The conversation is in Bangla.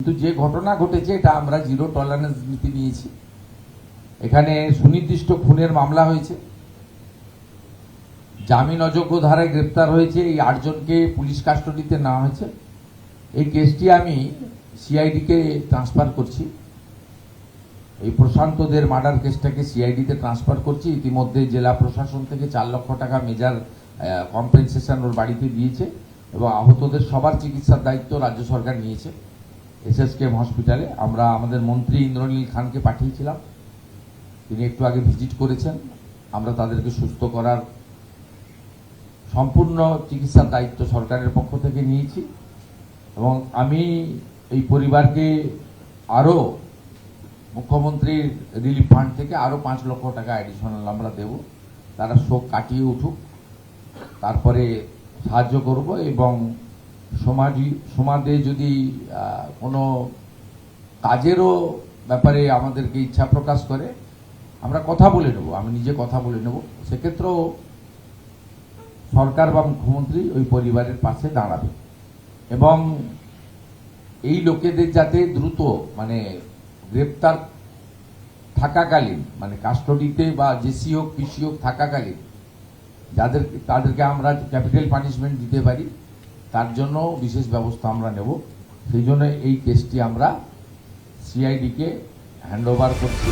কিন্তু যে ঘটনা ঘটেছে এটা আমরা জিরো টলারেন্স নীতি নিয়েছি। এখানে সুনির্দিষ্ট খুনের মামলা হয়েছে, জামিন অযোগ্য ধারায় গ্রেপ্তার হয়েছে, এই 8 জনকে পুলিশ কাস্টডিতে নেওয়া হয়েছে। এই কেসটি আমি সিআইডিকে ট্রান্সফার করছি, এই প্রশান্তদের মার্ডার কেসটাকে সিআইডিতে ট্রান্সফার করছি। ইতিমধ্যে জেলা প্রশাসন থেকে 4 লক্ষ টাকা মেজর কম্পেনসেশন ওর বাড়িতে দিয়েছে এবং আহতদের সবার চিকিৎসার দায়িত্ব রাজ্য সরকার নিয়েছে এসএসকেএম হসপিটালে। আমরা আমাদের মন্ত্রী ইন্দ্রনীল খানকে পাঠিয়েছিলাম, তিনি একটু আগে ভিজিট করেছেন। আমরা তাদেরকে সুস্থ করার সম্পূর্ণ চিকিৎসার দায়িত্ব সরকারের পক্ষ থেকে নিয়েছি এবং আমি এই পরিবারকে আরও মুখ্যমন্ত্রীর রিলিফ ফান্ড থেকে আরও 5 লক্ষ টাকা অ্যাডিশনাল আমরা দেব। তারা শোক কাটিয়ে উঠুক, তারপরে সাহায্য করব এবং সমাজে যদি কোনো কাজেরও ব্যাপারে আমাদেরকে ইচ্ছা প্রকাশ করে আমরা কথা বলে নেব, আমি নিজে কথা বলে নেব। সেক্ষেত্রেও সরকার বা মুখ্যমন্ত্রী ওই পরিবারের পাশে দাঁড়াবে এবং এই লোকেদের যাতে দ্রুত মানে গ্রেপ্তার থাকাকালীন, মানে কাস্টডিতে বা জেসি হোক পিসি হোক থাকাকালীন তাদেরকে আমরা ক্যাপিটাল পানিশমেন্ট দিতে পারি, তার জন্য বিশেষ ব্যবস্থা আমরা নেব। সেই জন্য এই কেসটি আমরা সিআইডিকে হ্যান্ড ওভার করছি।